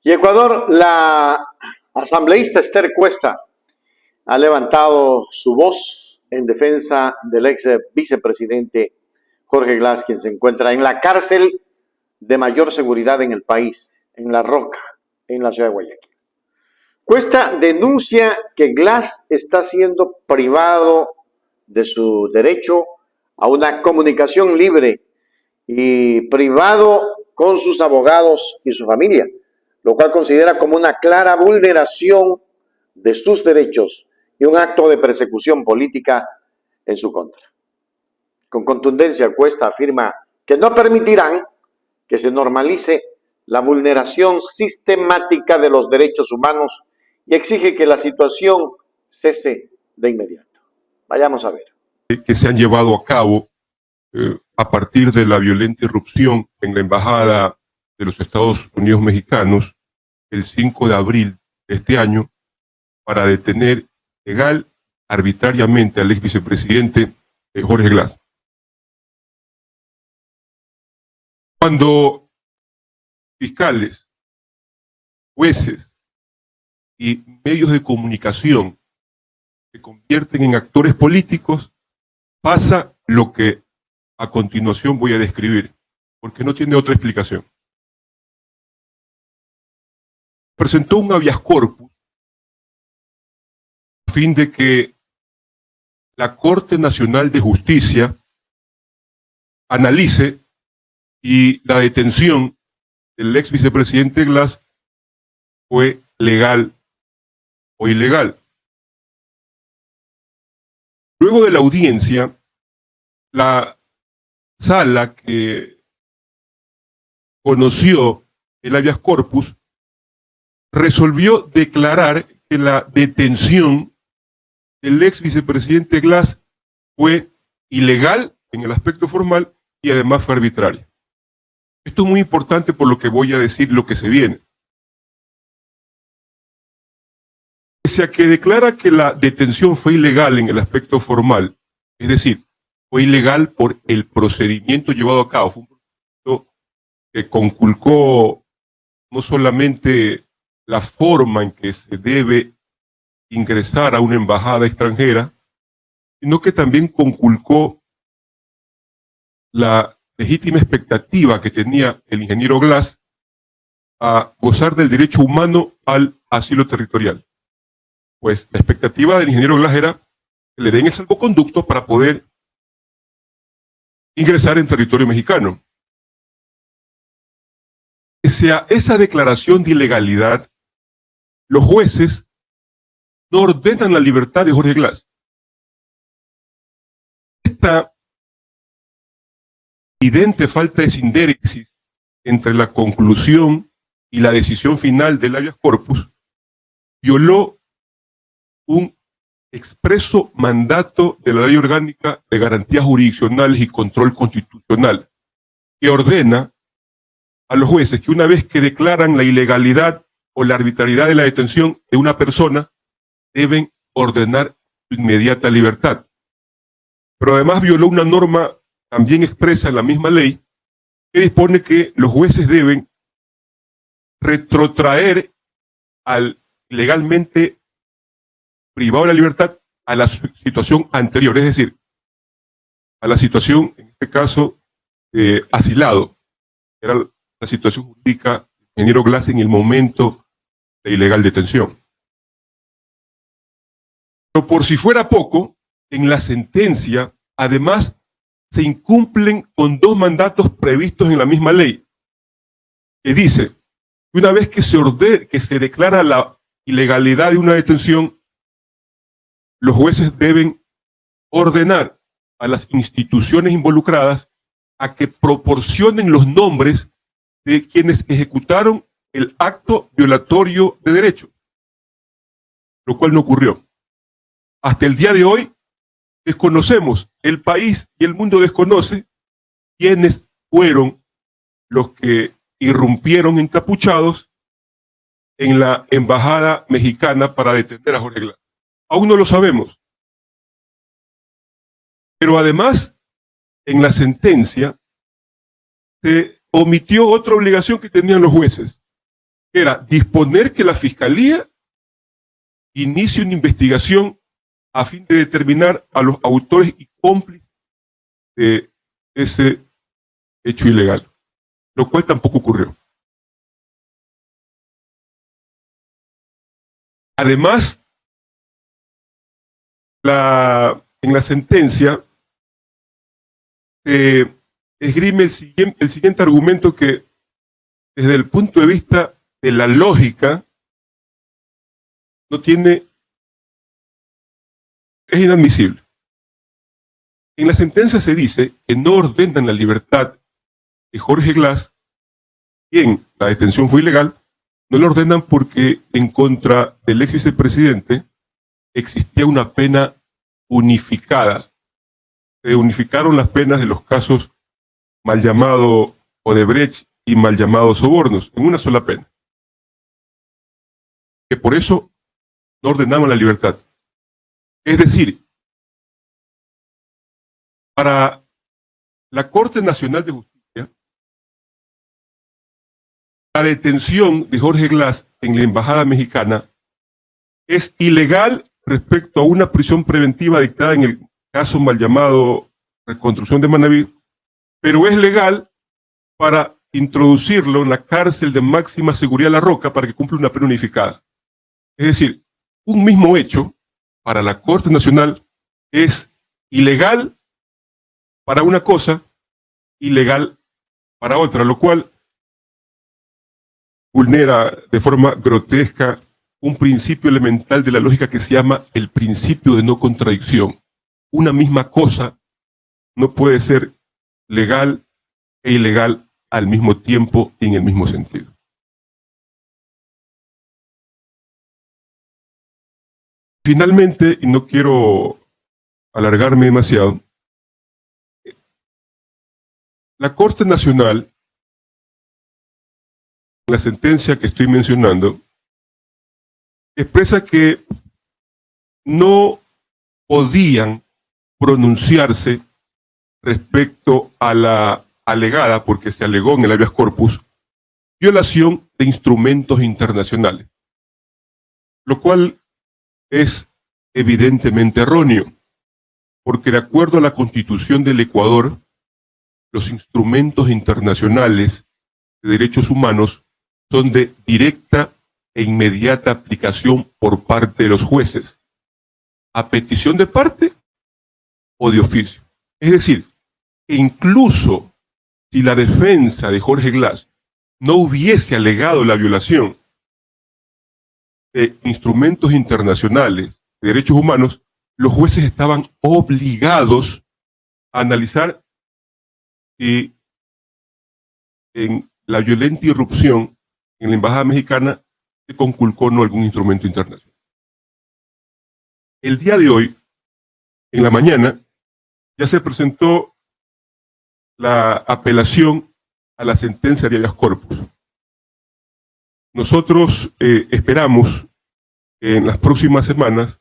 Y Ecuador, la asambleísta Esther Cuesta ha levantado su voz en defensa del ex vicepresidente Jorge Glass, quien se encuentra en la cárcel de mayor seguridad en el país, en La Roca, en la ciudad de Guayaquil. Cuesta denuncia que Glass está siendo privado de su derecho a una comunicación libre y privado con sus abogados y su familia, lo cual considera como una clara vulneración de sus derechos y un acto de persecución política en su contra. Con contundencia, Cuesta afirma que no permitirán que se normalice la vulneración sistemática de los derechos humanos y exige que la situación cese de inmediato. Vayamos a ver. Que se han llevado a cabo a partir de la violenta irrupción en la Embajada de los Estados Unidos Mexicanos el 5 de abril de este año para detener legal, arbitrariamente al ex vicepresidente Jorge Glass. Cuando fiscales, jueces y medios de comunicación se convierten en actores políticos, pasa lo que a continuación voy a describir, porque no tiene otra explicación. Presentó un habeas corpus a fin de que la Corte Nacional de Justicia analice si la detención del ex vicepresidente Glass fue legal o ilegal. Luego de la audiencia, la sala que conoció el habeas corpus resolvió declarar que la detención del ex vicepresidente Glass fue ilegal en el aspecto formal y además fue arbitraria. Esto es muy importante por lo que voy a decir, lo que se viene. Pese a que declara que la detención fue ilegal en el aspecto formal, es decir, fue ilegal por el procedimiento llevado a cabo, fue un procedimiento que conculcó no solamente la forma en que se debe ingresar a una embajada extranjera, sino que también conculcó la legítima expectativa que tenía el ingeniero Glass a gozar del derecho humano al asilo territorial. Pues la expectativa del ingeniero Glass era que le den el salvoconducto para poder ingresar en territorio mexicano. Pese a esa declaración de ilegalidad, los jueces no ordenan la libertad de Jorge Glass. Esta evidente falta de sindéresis entre la conclusión y la decisión final del habeas corpus violó un expreso mandato de la Ley Orgánica de Garantías Jurisdiccionales y Control Constitucional, que ordena a los jueces que una vez que declaran la ilegalidad o la arbitrariedad de la detención de una persona, deben ordenar su inmediata libertad. Pero además violó una norma también expresa en la misma ley, que dispone que los jueces deben retrotraer al ilegalmente privado de la libertad a la situación anterior, es decir, a la situación, en este caso, asilado. Era la situación jurídica del ingeniero Glass en el momento de ilegal detención. Pero por si fuera poco, en la sentencia, además, se incumplen con dos mandatos previstos en la misma ley, que dice que una vez que se declara la ilegalidad de una detención, los jueces deben ordenar a las instituciones involucradas a que proporcionen los nombres de quienes ejecutaron el acto violatorio de derecho, lo cual no ocurrió. Hasta el día de hoy desconocemos, el país y el mundo desconoce quiénes fueron los que irrumpieron encapuchados en la embajada mexicana para detener a Jorge Glass. Aún no lo sabemos. Pero además, en la sentencia se omitió otra obligación que tenían los jueces, que era disponer que la Fiscalía inicie una investigación a fin de determinar a los autores y cómplices de ese hecho ilegal, lo cual tampoco ocurrió. Además, en la sentencia esgrime el siguiente argumento que, desde el punto de vista de la lógica, es inadmisible. En la sentencia se dice que no ordenan la libertad de Jorge Glass, quien la detención fue ilegal, no la ordenan porque en contra del ex vicepresidente existía una pena unificada. Se unificaron las penas de los casos mal llamado Odebrecht y mal llamados sobornos en una sola pena. Que por eso no ordenaban la libertad. Es decir, para la Corte Nacional de Justicia, la detención de Jorge Glass en la Embajada Mexicana es ilegal respecto a una prisión preventiva dictada en el caso mal llamado Reconstrucción de Manabí, pero es legal para introducirlo en la cárcel de máxima seguridad La Roca para que cumpla una pena unificada. Es decir, un mismo hecho para la Corte Nacional es ilegal para una cosa, ilegal para otra, lo cual vulnera de forma grotesca un principio elemental de la lógica que se llama el principio de no contradicción. Una misma cosa no puede ser legal e ilegal al mismo tiempo y en el mismo sentido. Finalmente, y no quiero alargarme demasiado, la Corte Nacional, la sentencia que estoy mencionando, expresa que no podían pronunciarse respecto a la alegada, porque se alegó en el habeas corpus, violación de instrumentos internacionales, lo cual es evidentemente erróneo, porque de acuerdo a la Constitución del Ecuador, los instrumentos internacionales de derechos humanos son de directa e inmediata aplicación por parte de los jueces, a petición de parte o de oficio. Es decir, que incluso si la defensa de Jorge Glass no hubiese alegado la violación de instrumentos internacionales de derechos humanos, los jueces estaban obligados a analizar si en la violenta irrupción en la Embajada Mexicana se conculcó o no algún instrumento internacional. El día de hoy, en la mañana, ya se presentó la apelación a la sentencia de habeas corpus. Nosotros esperamos que en las próximas semanas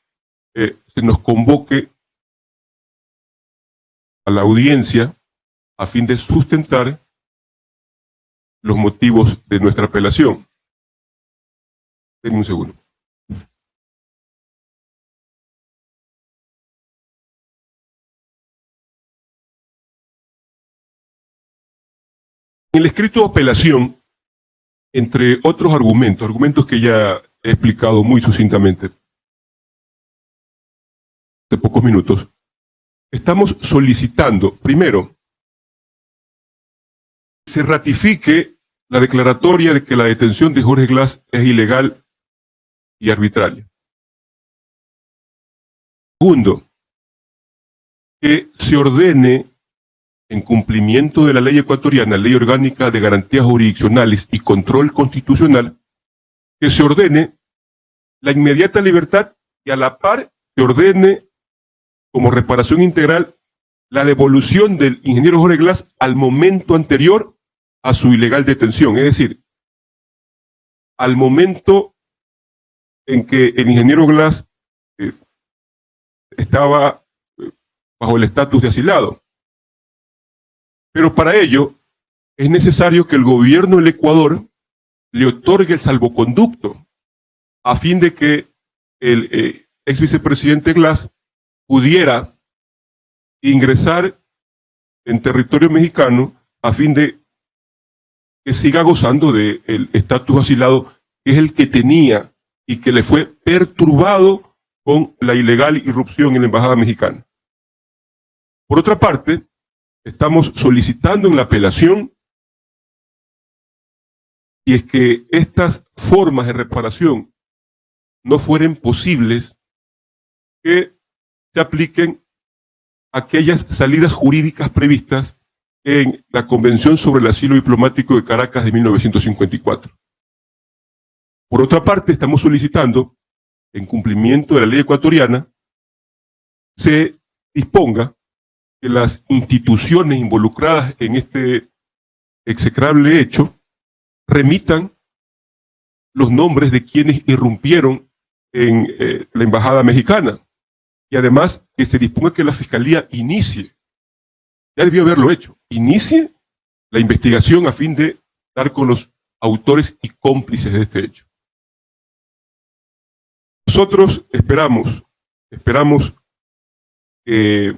se nos convoque a la audiencia a fin de sustentar los motivos de nuestra apelación. Denme un segundo. En el escrito de apelación, entre otros argumentos que ya he explicado muy sucintamente hace pocos minutos, estamos solicitando, primero, que se ratifique la declaratoria de que la detención de Jorge Glass es ilegal y arbitraria. Segundo, que se ordene, en cumplimiento de la ley ecuatoriana, Ley Orgánica de Garantías Jurisdiccionales y Control Constitucional, que se ordene la inmediata libertad y a la par se ordene como reparación integral la devolución del ingeniero Jorge Glass al momento anterior a su ilegal detención, es decir, al momento en que el ingeniero Glass estaba bajo el estatus de asilado. Pero para ello es necesario que el gobierno del Ecuador le otorgue el salvoconducto a fin de que el ex vicepresidente Glass pudiera ingresar en territorio mexicano a fin de que siga gozando del estatus asilado que es el que tenía y que le fue perturbado con la ilegal irrupción en la embajada mexicana. Por otra parte, estamos solicitando en la apelación, si es que estas formas de reparación no fueren posibles, que se apliquen aquellas salidas jurídicas previstas en la Convención sobre el Asilo Diplomático de Caracas de 1954. Por otra parte, estamos solicitando, en cumplimiento de la ley ecuatoriana, se disponga que las instituciones involucradas en este execrable hecho remitan los nombres de quienes irrumpieron en la embajada mexicana, y además que se disponga que la Fiscalía inicie, ya debió haberlo hecho, inicie la investigación a fin de dar con los autores y cómplices de este hecho. Nosotros esperamos que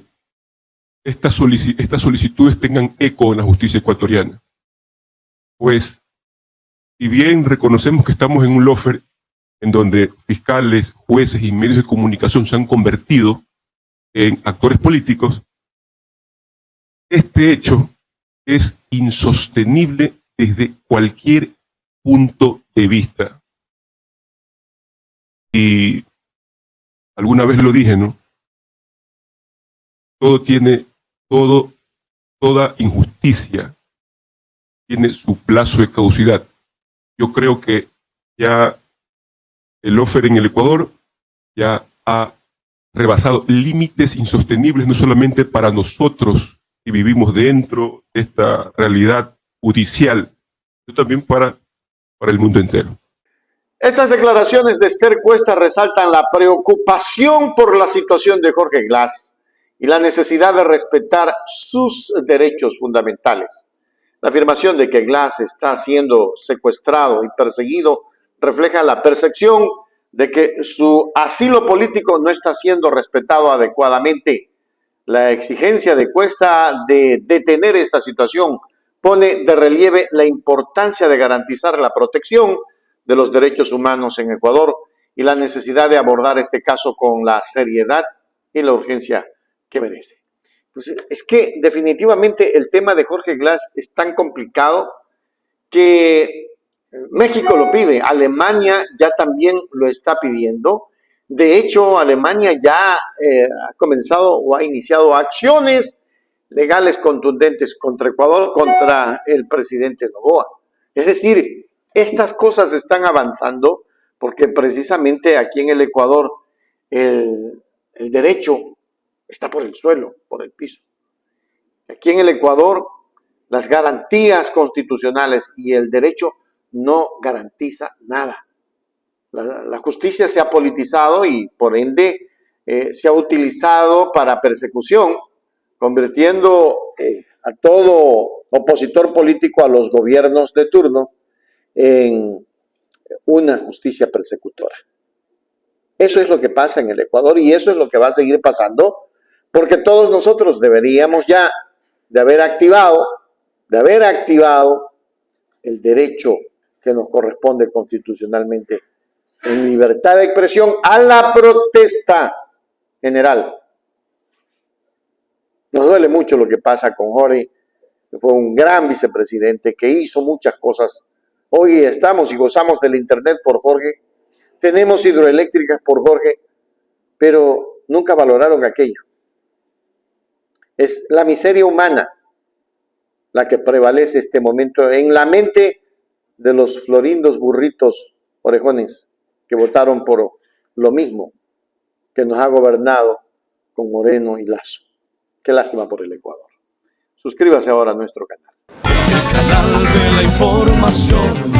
estas solicitudes tengan eco en la justicia ecuatoriana, pues si bien reconocemos que estamos en un lawfare en donde fiscales, jueces y medios de comunicación se han convertido en actores políticos, este hecho es insostenible desde cualquier punto de vista. Y alguna vez lo dije, ¿no? Toda injusticia tiene su plazo de caducidad. Yo creo que ya el lawfare en el Ecuador ya ha rebasado límites insostenibles, no solamente para nosotros que vivimos dentro de esta realidad judicial, sino también para el mundo entero. Estas declaraciones de Esther Cuesta resaltan la preocupación por la situación de Jorge Glass y la necesidad de respetar sus derechos fundamentales. La afirmación de que Glass está siendo secuestrado y perseguido refleja la percepción de que su asilo político no está siendo respetado adecuadamente. La exigencia de Cuesta de detener esta situación pone de relieve la importancia de garantizar la protección de los derechos humanos en Ecuador y la necesidad de abordar este caso con la seriedad y la urgencia que merece. Pues es que definitivamente el tema de Jorge Glass es tan complicado que México lo pide, Alemania ya también lo está pidiendo. De hecho, Alemania ya ha comenzado o ha iniciado acciones legales contundentes contra Ecuador, contra el presidente Noboa. Es decir, estas cosas están avanzando porque precisamente aquí en el Ecuador el derecho está por el suelo, por el piso. Aquí en el Ecuador las garantías constitucionales y el derecho no garantiza nada. La justicia se ha politizado y por ende se ha utilizado para persecución, convirtiendo a todo opositor político a los gobiernos de turno en una justicia persecutora. Eso es lo que pasa en el Ecuador y eso es lo que va a seguir pasando, porque todos nosotros deberíamos ya de haber activado el derecho que nos corresponde constitucionalmente en libertad de expresión a la protesta general. Nos duele mucho lo que pasa con Jorge, que fue un gran vicepresidente, que hizo muchas cosas. Hoy estamos y gozamos del internet por Jorge, tenemos hidroeléctricas por Jorge, pero nunca valoraron aquello. Es la miseria humana la que prevalece este momento en la mente de los florindos burritos orejones que votaron por lo mismo que nos ha gobernado con Moreno y Lazo. Qué lástima por el Ecuador. Suscríbase ahora a nuestro canal. El canal de la información.